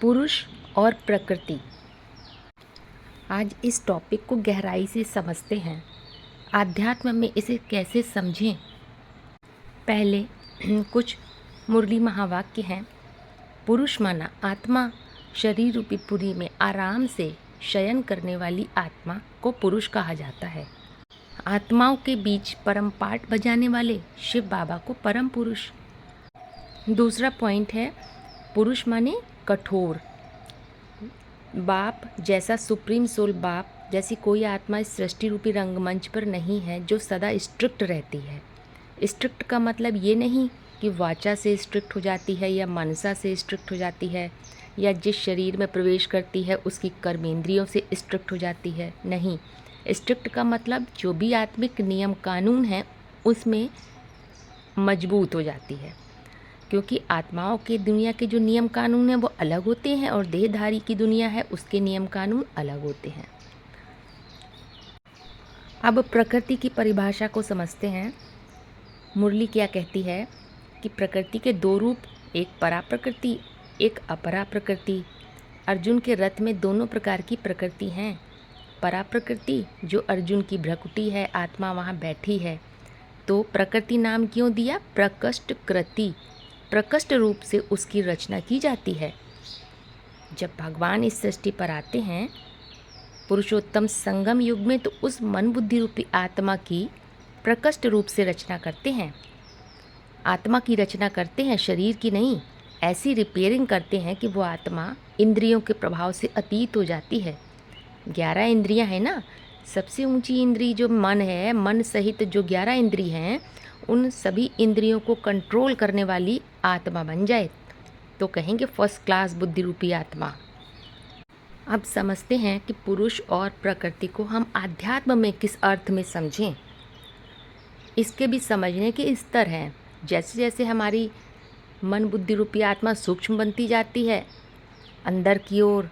पुरुष और प्रकृति। आज इस टॉपिक को गहराई से समझते हैं। आध्यात्म में इसे कैसे समझें। पहले कुछ मुरली महावाक्य हैं। पुरुष माना आत्मा शरीर रूपी पुरी में आराम से शयन करने वाली आत्मा को पुरुष कहा जाता है। आत्माओं के बीच परम पाठ बजाने वाले शिव बाबा को परम पुरुष। दूसरा पॉइंट है, पुरुष माने कठोर। बाप जैसा सुप्रीम सोल, बाप जैसी कोई आत्मा इस सृष्टि रूपी रंगमंच पर नहीं है जो सदा स्ट्रिक्ट रहती है। स्ट्रिक्ट का मतलब ये नहीं कि वाचा से स्ट्रिक्ट हो जाती है या मनसा से स्ट्रिक्ट हो जाती है या जिस शरीर में प्रवेश करती है उसकी कर्मेंद्रियों से स्ट्रिक्ट हो जाती है। नहीं, स्ट्रिक्ट का मतलब जो भी आत्मिक नियम कानून है उसमें मजबूत हो जाती है, क्योंकि आत्माओं के दुनिया के जो नियम कानून हैं वो अलग होते हैं और देहधारी की दुनिया है उसके नियम कानून अलग होते हैं। अब प्रकृति की परिभाषा को समझते हैं। मुरली क्या कहती है कि प्रकृति के दो रूप, एक परा प्रकृति, एक अपरा प्रकृति। अर्जुन के रथ में दोनों प्रकार की प्रकृति हैं। परा प्रकृति जो अर्जुन की भ्रकुटी है, आत्मा वहाँ बैठी है, तो प्रकृति नाम क्यों दिया? प्रकृष्ट कृति, प्रकृष्ट रूप से उसकी रचना की जाती है। जब भगवान इस सृष्टि पर आते हैं पुरुषोत्तम संगम युग में, तो उस मन बुद्धि रूपी आत्मा की प्रकृष्ट रूप से रचना करते हैं। आत्मा की रचना करते हैं, शरीर की नहीं। ऐसी रिपेयरिंग करते हैं कि वो आत्मा इंद्रियों के प्रभाव से अतीत हो जाती है। 11 इंद्रियां हैं ना, सबसे ऊंची इंद्री जो मन है, मन सहित जो 11 इंद्री हैं, उन सभी इंद्रियों को कंट्रोल करने वाली आत्मा बन जाए तो कहेंगे फर्स्ट क्लास बुद्धि रूपी आत्मा। अब समझते हैं कि पुरुष और प्रकृति को हम आध्यात्म में किस अर्थ में समझें। इसके भी समझने के स्तर हैं। जैसे जैसे हमारी मन बुद्धि रूपी आत्मा सूक्ष्म बनती जाती है, अंदर की ओर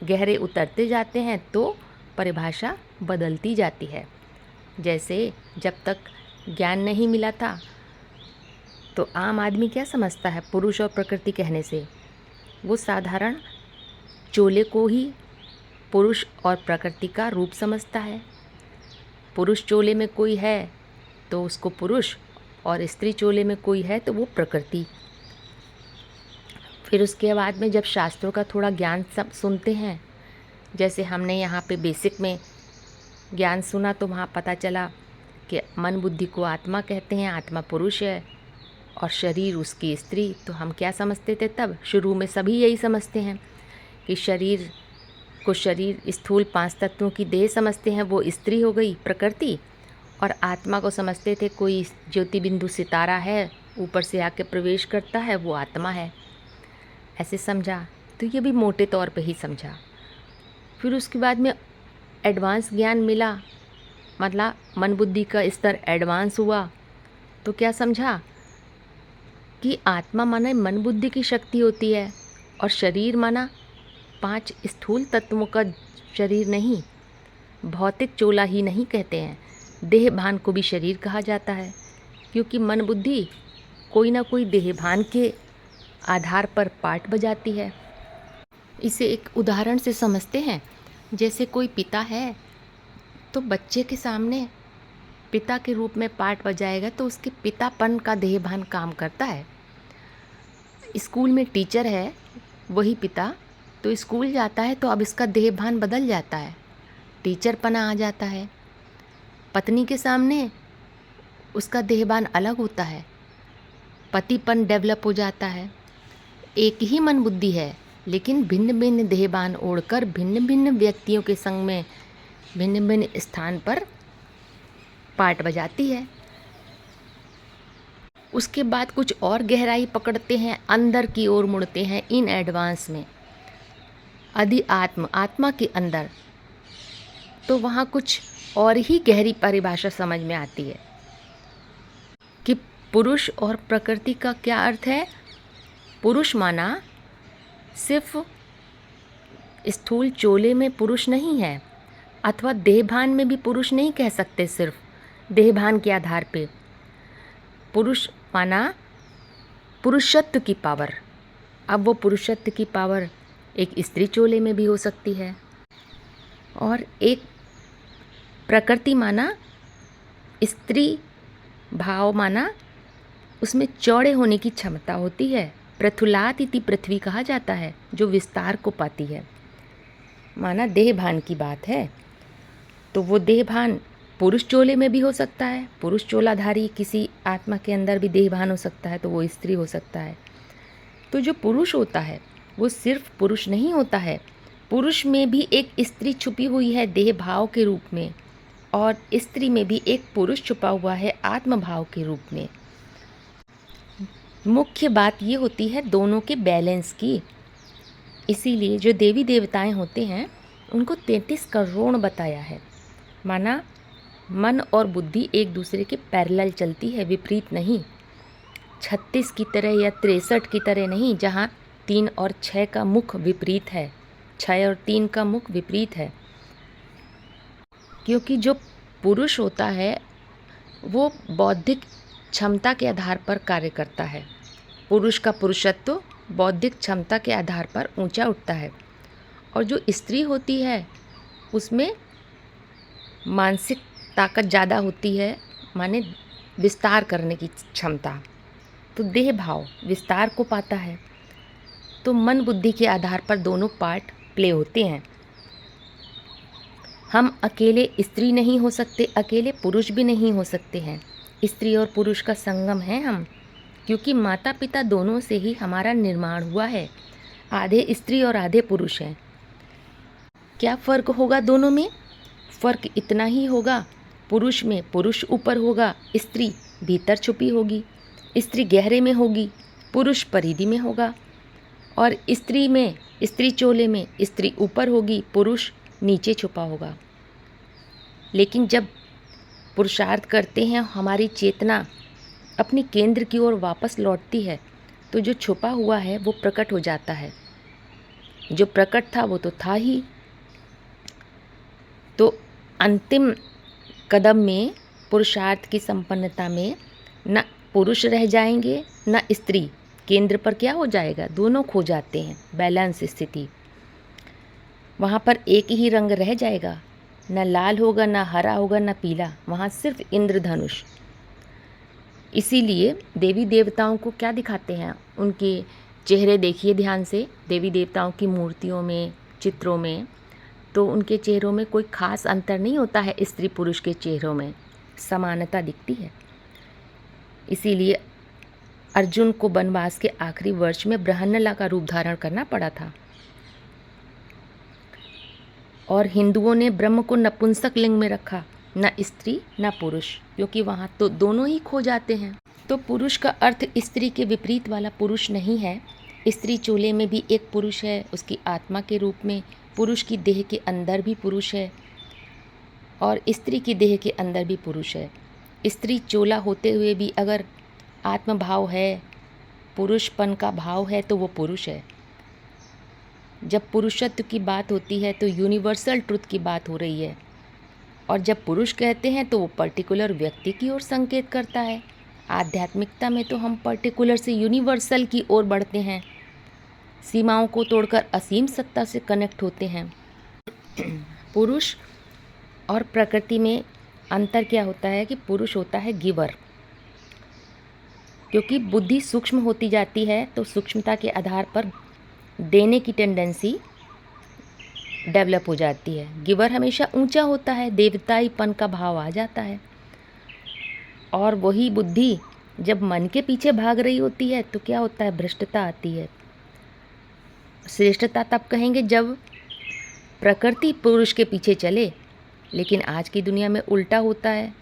गहरे उतरते जाते हैं, तो परिभाषा बदलती जाती है। जैसे जब तक ज्ञान नहीं मिला था तो आम आदमी क्या समझता है पुरुष और प्रकृति कहने से? वो साधारण चोले को ही पुरुष और प्रकृति का रूप समझता है। पुरुष चोले में कोई है तो उसको पुरुष, और स्त्री चोले में कोई है तो वो प्रकृति। फिर उसके बाद में जब शास्त्रों का थोड़ा ज्ञान सब सुनते हैं, जैसे हमने यहाँ पे बेसिक में ज्ञान सुना, तो वहाँ पता चला कि मन बुद्धि को आत्मा कहते हैं, आत्मा पुरुष है और शरीर उसकी स्त्री। तो हम क्या समझते थे तब? शुरू में सभी यही समझते हैं कि शरीर को शरीर स्थूल 5 तत्वों की देह समझते हैं, वो स्त्री हो गई प्रकृति, और आत्मा को समझते थे कोई ज्योति बिंदु सितारा है ऊपर से आके प्रवेश करता है, वो आत्मा है। ऐसे समझा, तो ये भी मोटे तौर पे ही समझा। फिर उसके बाद में एडवांस ज्ञान मिला, मतलब मन बुद्धि का स्तर एडवांस हुआ, तो क्या समझा कि आत्मा माना मन बुद्धि की शक्ति होती है और शरीर माना 5 स्थूल तत्वों का शरीर नहीं, भौतिक चोला ही नहीं कहते हैं, देह भान को भी शरीर कहा जाता है, क्योंकि मन बुद्धि कोई ना कोई देह भान के आधार पर पाठ बजाती है। इसे एक उदाहरण से समझते हैं। जैसे कोई पिता है तो बच्चे के सामने पिता के रूप में पाठ बजाएगा तो उसके पितापन का देह भान काम करता है। स्कूल में टीचर है वही पिता, तो स्कूल जाता है तो अब इसका देह भान बदल जाता है, टीचरपना आ जाता है। पत्नी के सामने उसका देहभान अलग होता है, पतिपन डेवलप हो जाता है। एक ही मन बुद्धि है लेकिन भिन्न भिन्न देहभान ओढ़कर भिन्न भिन्न व्यक्तियों के संग में भिन्न भिन्न स्थान पर पाठ बजाती है। उसके बाद कुछ और गहराई पकड़ते हैं, अंदर की ओर मुड़ते हैं इन एडवांस में, आत्मा के अंदर, तो वहाँ कुछ और ही गहरी परिभाषा समझ में आती है कि पुरुष और प्रकृति का क्या अर्थ है। पुरुष माना सिर्फ स्थूल चोले में पुरुष नहीं है, अथवा देहभान में भी पुरुष नहीं कह सकते सिर्फ देहभान के आधार पे। पुरुष माना पुरुषत्व की पावर। अब वो पुरुषत्व की पावर एक स्त्री चोले में भी हो सकती है। और एक प्रकृति माना स्त्री भाव माना उसमें चौड़े होने की क्षमता होती है। प्रथुलात इति पृथ्वी कहा जाता है, जो विस्तार को पाती है। माना देह भान की बात है, तो वो देह भान पुरुष चोले में भी हो सकता है। पुरुष चोलाधारी किसी आत्मा के अंदर भी देह भान हो सकता है, तो वो स्त्री हो सकता है। तो जो पुरुष होता है वो सिर्फ पुरुष नहीं होता है, पुरुष में भी एक स्त्री छुपी हुई है देह भाव के रूप में, और स्त्री में भी एक पुरुष छुपा हुआ है आत्म भाव के रूप में। मुख्य बात ये होती है दोनों के बैलेंस की। इसीलिए जो देवी देवताएं होते हैं उनको 33 करोड़ बताया है। माना मन और बुद्धि एक दूसरे के पैरेलल चलती है, विपरीत नहीं। 36 की तरह या 63 की तरह नहीं, जहाँ 3 और 6 का मुख विपरीत है, 6 और 3 का मुख विपरीत है। क्योंकि जो पुरुष होता है वो बौद्धिक क्षमता के आधार पर कार्य करता है। पुरुष का पुरुषत्व बौद्धिक क्षमता के आधार पर ऊंचा उठता है, और जो स्त्री होती है उसमें मानसिक ताकत ज़्यादा होती है, माने विस्तार करने की क्षमता। तो देह भाव विस्तार को पाता है। तो मन बुद्धि के आधार पर दोनों पार्ट प्ले होते हैं। हम अकेले स्त्री नहीं हो सकते, अकेले पुरुष भी नहीं हो सकते हैं। स्त्री और पुरुष का संगम है हम, क्योंकि माता पिता दोनों से ही हमारा निर्माण हुआ है। आधे स्त्री और आधे पुरुष हैं। क्या फ़र्क होगा दोनों में? फ़र्क इतना ही होगा, पुरुष में पुरुष ऊपर होगा, स्त्री भीतर छुपी होगी। स्त्री गहरे में होगी, पुरुष परिधि में होगा। और स्त्री में, स्त्री चोले में स्त्री ऊपर होगी, पुरुष नीचे छुपा होगा। लेकिन जब पुरुषार्थ करते हैं, हमारी चेतना अपनी केंद्र की ओर वापस लौटती है, तो जो छुपा हुआ है वो प्रकट हो जाता है। जो प्रकट था वो तो था ही। तो अंतिम कदम में, पुरुषार्थ की संपन्नता में, न पुरुष रह जाएंगे न स्त्री। केंद्र पर क्या हो जाएगा? दोनों खो जाते हैं, बैलेंस स्थिति। वहाँ पर एक ही रंग रह जाएगा, न लाल होगा, न हरा होगा, न पीला। वहाँ सिर्फ इंद्रधनुष। इसीलिए देवी देवताओं को क्या दिखाते हैं? उनके चेहरे देखिए ध्यान से, देवी देवताओं की मूर्तियों में, चित्रों में, तो उनके चेहरों में कोई खास अंतर नहीं होता है। स्त्री पुरुष के चेहरों में समानता दिखती है। इसीलिए अर्जुन को वनवास के आखिरी वर्ष में बृहन्नला का रूप धारण करना पड़ा था। और हिंदुओं ने ब्रह्म को नपुंसक लिंग में रखा, न स्त्री न पुरुष, क्योंकि वहाँ तो दोनों ही खो जाते हैं। तो पुरुष का अर्थ स्त्री के विपरीत वाला पुरुष नहीं है। स्त्री चोले में भी एक पुरुष है, उसकी आत्मा के रूप में। पुरुष की देह के अंदर भी पुरुष है, और स्त्री की देह के अंदर भी पुरुष है। स्त्री चोला होते हुए भी अगर आत्मभाव है, पुरुषपन का भाव है, तो वो पुरुष है। जब पुरुषत्व की बात होती है तो यूनिवर्सल ट्रुथ की बात हो रही है, और जब पुरुष कहते हैं तो वो पर्टिकुलर व्यक्ति की ओर संकेत करता है। आध्यात्मिकता में तो हम पर्टिकुलर से यूनिवर्सल की ओर बढ़ते हैं, सीमाओं को तोड़कर असीम सत्ता से कनेक्ट होते हैं। पुरुष और प्रकृति में अंतर क्या होता है कि पुरुष होता है गिवर। क्योंकि बुद्धि सूक्ष्म होती जाती है, तो सूक्ष्मता के आधार पर देने की टेंडेंसी डेवलप हो जाती है। गिवर हमेशा ऊंचा होता है, देवताईपन का भाव आ जाता है। और वही बुद्धि जब मन के पीछे भाग रही होती है तो क्या होता है? भ्रष्टता आती है। श्रेष्ठता तब कहेंगे जब प्रकृति पुरुष के पीछे चले, लेकिन आज की दुनिया में उल्टा होता है।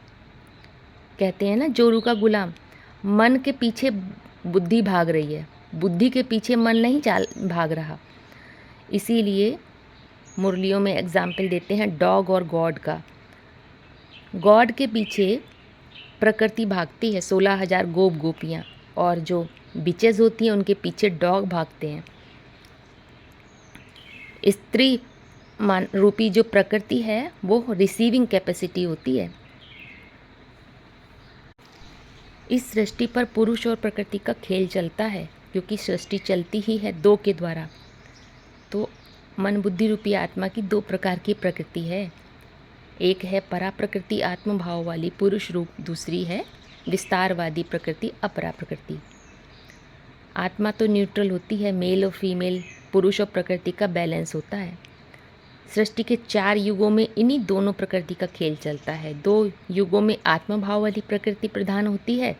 कहते हैं ना, जोरू का गुलाम। मन के पीछे बुद्धि भाग रही है, बुद्धि के पीछे मन नहीं भाग रहा। इसीलिए मुरलियों में एग्जाम्पल देते हैं डॉग और गॉड का। गॉड के पीछे प्रकृति भागती है, 16,000 गोप गोपियाँ, और जो बिचेस होती हैं उनके पीछे डॉग भागते हैं। स्त्री मान रूपी जो प्रकृति है वो रिसीविंग कैपेसिटी होती है। इस सृष्टि पर पुरुष और प्रकृति का खेल चलता है, क्योंकि सृष्टि चलती ही है दो के द्वारा। तो मन बुद्धि रूपी आत्मा की दो प्रकार की प्रकृति है। एक है परा प्रकृति आत्म भाव वाली पुरुष रूप, दूसरी है विस्तारवादी प्रकृति अपरा प्रकृति। आत्मा तो न्यूट्रल होती है, मेल और फीमेल, पुरुष और प्रकृति का बैलेंस होता है। सृष्टि के 4 युगों में इन्हीं दोनों प्रकृति का खेल चलता है। 2 युगों में आत्म भाव वाली प्रकृति प्रधान होती है,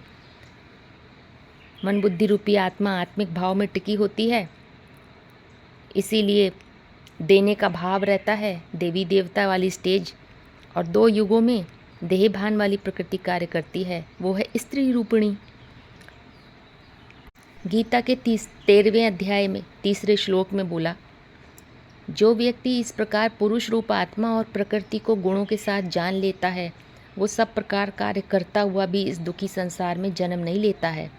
मन बुद्धि रूपी आत्मा आत्मिक भाव में टिकी होती है, इसीलिए देने का भाव रहता है, देवी देवता वाली स्टेज। और 2 युगों में देह भान वाली प्रकृति कार्य करती है, वो है स्त्री रूपिणी। गीता के 13वें अध्याय में 3रे श्लोक में बोला, जो व्यक्ति इस प्रकार पुरुष रूप आत्मा और प्रकृति को गुणों के साथ जान लेता है, वो सब प्रकार कार्य करता हुआ भी इस दुखी संसार में जन्म नहीं लेता है।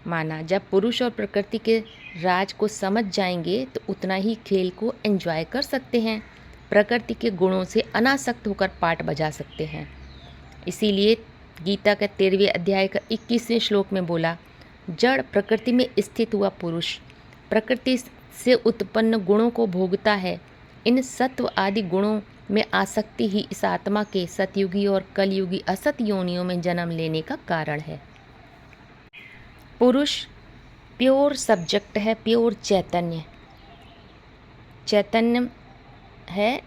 माना जब पुरुष और प्रकृति के राज को समझ जाएंगे तो उतना ही खेल को एंजॉय कर सकते हैं, प्रकृति के गुणों से अनासक्त होकर पाठ बजा सकते हैं। इसीलिए गीता के 13वें अध्याय का 21वें श्लोक में बोला, जड़ प्रकृति में स्थित हुआ पुरुष प्रकृति से उत्पन्न गुणों को भोगता है। इन सत्व आदि गुणों में आसक्ति ही इस आत्मा के सतयुगी और कलयुगी असत योनियों में जन्म लेने का कारण है। पुरुष प्योर सब्जेक्ट है, प्योर चैतन्य है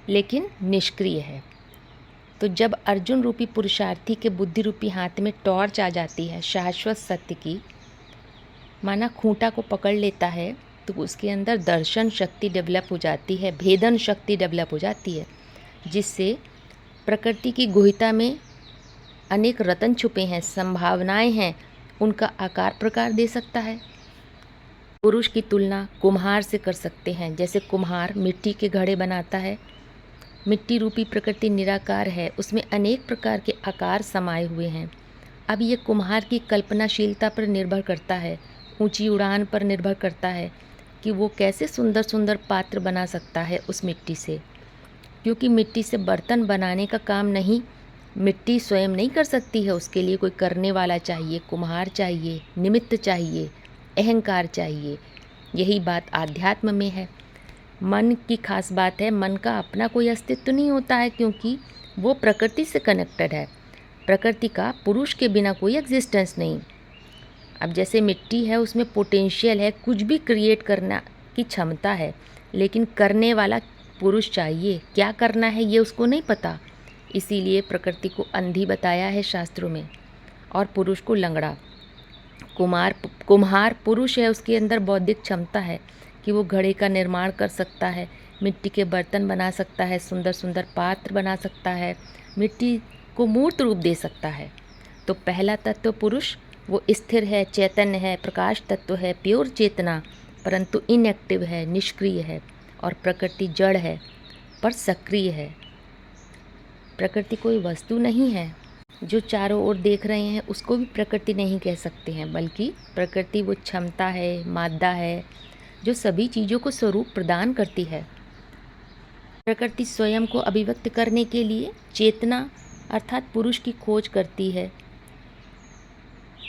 लेकिन निष्क्रिय है। तो जब अर्जुन रूपी पुरुषार्थी के बुद्धि रूपी हाथ में टॉर्च आ जाती है शाश्वत सत्य की, माना खूंटा को पकड़ लेता है, तो उसके अंदर दर्शन शक्ति डेवलप हो जाती है, भेदन शक्ति डेवलप हो जाती है, जिससे प्रकृति की गुहिता में अनेक रत्न छुपे हैं, संभावनाएं हैं, उनका आकार प्रकार दे सकता है। पुरुष की तुलना कुम्हार से कर सकते हैं। जैसे कुम्हार मिट्टी के घड़े बनाता है, मिट्टी रूपी प्रकृति निराकार है, उसमें अनेक प्रकार के आकार समाये हुए हैं। अब ये कुम्हार की कल्पनाशीलता पर निर्भर करता है, ऊंची उड़ान पर निर्भर करता है कि वो कैसे सुंदर सुंदर पात्र बना सकता है उस मिट्टी से। क्योंकि मिट्टी से बर्तन बनाने का काम नहीं, मिट्टी स्वयं नहीं कर सकती है, उसके लिए कोई करने वाला चाहिए, कुम्हार चाहिए, निमित्त चाहिए, अहंकार चाहिए। यही बात आध्यात्म में है। मन की खास बात है, मन का अपना कोई अस्तित्व नहीं होता है, क्योंकि वो प्रकृति से कनेक्टेड है। प्रकृति का पुरुष के बिना कोई एग्जिस्टेंस नहीं। अब जैसे मिट्टी है, उसमें पोटेंशियल है, कुछ भी क्रिएट करना की क्षमता है, लेकिन करने वाला पुरुष चाहिए। क्या करना है ये उसको नहीं पता, इसीलिए प्रकृति को अंधी बताया है शास्त्रों में, और पुरुष को लंगड़ा। कुम्हार पुरुष है, उसके अंदर बौद्धिक क्षमता है कि वो घड़े का निर्माण कर सकता है, मिट्टी के बर्तन बना सकता है, सुंदर सुंदर पात्र बना सकता है, मिट्टी को मूर्त रूप दे सकता है। तो पहला तत्व पुरुष वो स्थिर है, चैतन्य है, प्रकाश तत्व है, प्योर चेतना, परंतु इनएक्टिव है, निष्क्रिय है। और प्रकृति जड़ है पर सक्रिय है। प्रकृति कोई वस्तु नहीं है। जो चारों ओर देख रहे हैं उसको भी प्रकृति नहीं कह सकते हैं, बल्कि प्रकृति वो क्षमता है, मादा है, जो सभी चीज़ों को स्वरूप प्रदान करती है। प्रकृति स्वयं को अभिव्यक्त करने के लिए चेतना अर्थात पुरुष की खोज करती है,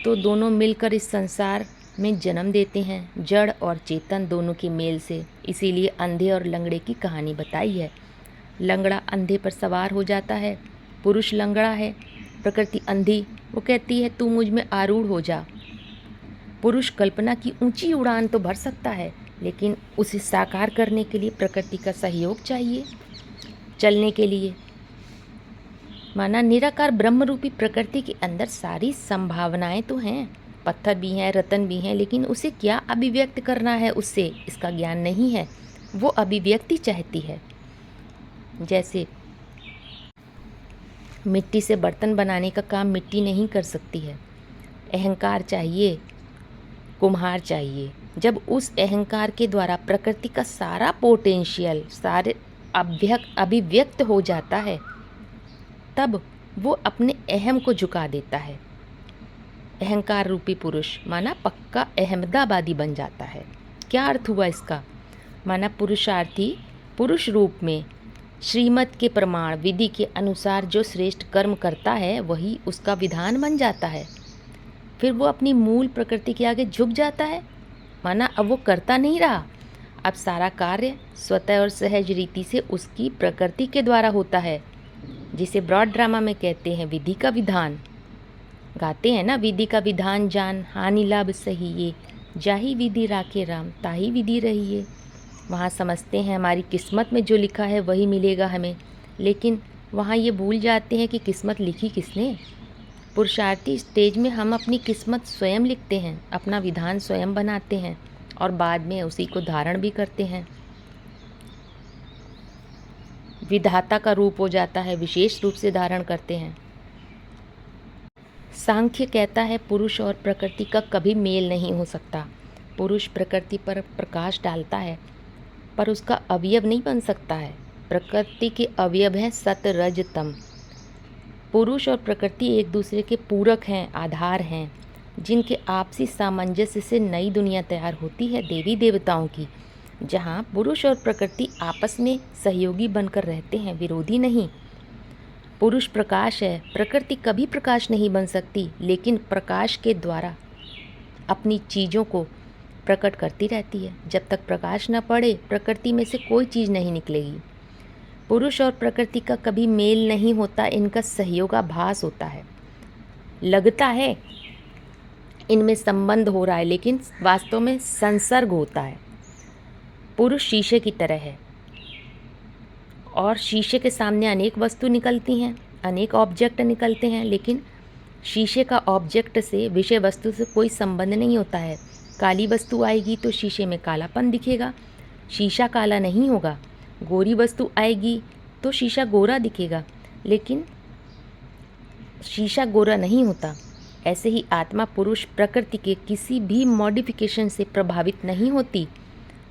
तो दोनों मिलकर इस संसार में जन्म देते हैं, जड़ और चेतन दोनों के मेल से। इसीलिए अंधे और लंगड़े की कहानी बताई है। लंगड़ा अंधे पर सवार हो जाता है, पुरुष लंगड़ा है, प्रकृति अंधी, वो कहती है तू मुझ में आरूढ़ हो जा। पुरुष कल्पना की ऊंची उड़ान तो भर सकता है, लेकिन उसे साकार करने के लिए प्रकृति का सहयोग चाहिए चलने के लिए। माना निराकार ब्रह्म रूपी प्रकृति के अंदर सारी संभावनाएं तो हैं, पत्थर भी हैं, रत्न भी हैं, लेकिन उसे क्या अभिव्यक्त करना है उससे इसका ज्ञान नहीं है। वो अभिव्यक्ति चाहती है। जैसे मिट्टी से बर्तन बनाने का काम मिट्टी नहीं कर सकती है, अहंकार चाहिए, कुम्हार चाहिए। जब उस अहंकार के द्वारा प्रकृति का सारा पोटेंशियल सारे अभिव्यक्त हो जाता है, तब वो अपने अहम को झुका देता है। अहंकार रूपी पुरुष माना पक्का अहमदाबादी बन जाता है। क्या अर्थ हुआ इसका? माना पुरुषार्थी पुरुष रूप में श्रीमत के प्रमाण विधि के अनुसार जो श्रेष्ठ कर्म करता है वही उसका विधान बन जाता है। फिर वो अपनी मूल प्रकृति के आगे झुक जाता है। माना अब वो करता नहीं रहा, अब सारा कार्य स्वतः और सहज रीति से उसकी प्रकृति के द्वारा होता है, जिसे ब्रॉड ड्रामा में कहते हैं विधि का विधान। गाते हैं ना, विधि का विधान जान हानि लाभ सही ये, जाही विधि राखे राम ताही विधि रहिए। वहाँ समझते हैं हमारी किस्मत में जो लिखा है वही मिलेगा हमें, लेकिन वहाँ ये भूल जाते हैं कि किस्मत लिखी किसने। पुरुषार्थी स्टेज में हम अपनी किस्मत स्वयं लिखते हैं, अपना विधान स्वयं बनाते हैं और बाद में उसी को धारण भी करते हैं। विधाता का रूप हो जाता है, विशेष रूप से धारण करते हैं। सांख्य कहता है पुरुष और प्रकृति का कभी मेल नहीं हो सकता। पुरुष प्रकृति पर प्रकाश डालता है पर उसका अवयव नहीं बन सकता है। प्रकृति के अवयव हैं सत रज तम। पुरुष और प्रकृति एक दूसरे के पूरक हैं, आधार हैं, जिनके आपसी सामंजस्य से नई दुनिया तैयार होती है देवी देवताओं की, जहाँ पुरुष और प्रकृति आपस में सहयोगी बनकर रहते हैं, विरोधी नहीं। पुरुष प्रकाश है, प्रकृति कभी प्रकाश नहीं बन सकती, लेकिन प्रकाश के द्वारा अपनी चीज़ों को प्रकट करती रहती है। जब तक प्रकाश न पड़े प्रकृति में से कोई चीज़ नहीं निकलेगी। पुरुष और प्रकृति का कभी मेल नहीं होता, इनका सहयोगाभास होता है। लगता है इनमें संबंध हो रहा है, लेकिन वास्तव में संसर्ग होता है। पुरुष शीशे की तरह है और शीशे के सामने अनेक वस्तु निकलती हैं, अनेक ऑब्जेक्ट निकलते हैं, लेकिन शीशे का ऑब्जेक्ट से, विषय वस्तु से कोई संबंध नहीं होता है। काली वस्तु आएगी तो शीशे में कालापन दिखेगा, शीशा काला नहीं होगा। गोरी वस्तु आएगी तो शीशा गोरा दिखेगा, लेकिन शीशा गोरा नहीं होता। ऐसे ही आत्मा पुरुष प्रकृति के किसी भी मॉडिफिकेशन से प्रभावित नहीं होती।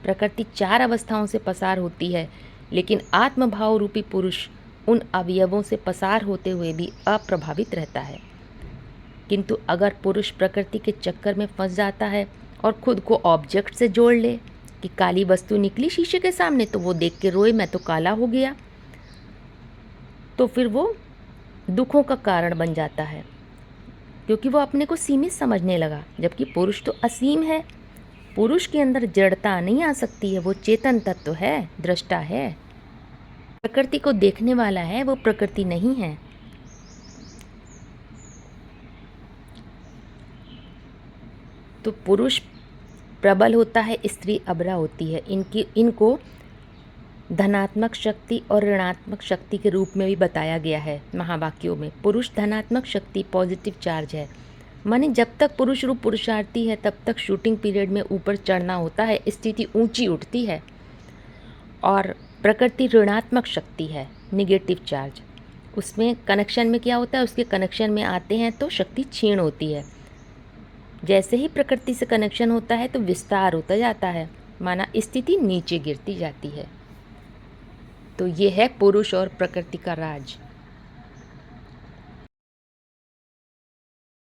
प्रकृति 4 अवस्थाओं से पसार होती है, लेकिन आत्मभाव रूपी पुरुष उन अवयवों से पसार होते हुए भी अप्रभावित रहता है। किंतु अगर पुरुष प्रकृति के चक्कर में फंस जाता है और खुद को ऑब्जेक्ट से जोड़ ले कि काली वस्तु निकली शीशे के सामने तो वो देख के रोए, मैं तो काला हो गया, तो फिर वो दुखों का कारण बन जाता है, क्योंकि वो अपने को सीमित समझने लगा। जबकि पुरुष तो असीम है। पुरुष के अंदर जड़ता नहीं आ सकती है, वो चेतन तत्व है, दृष्टा है, प्रकृति को देखने वाला है, वो प्रकृति नहीं है। तो पुरुष प्रबल होता है, स्त्री अबला होती है। इनको धनात्मक शक्ति और ऋणात्मक शक्ति के रूप में भी बताया गया है महावाक्यों में। पुरुष धनात्मक शक्ति, पॉजिटिव चार्ज है, माने जब तक पुरुष रूप पुरुषार्थी है तब तक शूटिंग पीरियड में ऊपर चढ़ना होता है, स्थिति ऊंची उठती है। और प्रकृति ऋणात्मक शक्ति है, निगेटिव चार्ज। उसमें कनेक्शन में क्या होता है, उसके कनेक्शन में आते हैं तो शक्ति क्षीण होती है। जैसे ही प्रकृति से कनेक्शन होता है तो विस्तार होता जाता है, माना स्थिति नीचे गिरती जाती है। तो ये है पुरुष और प्रकृति का राज।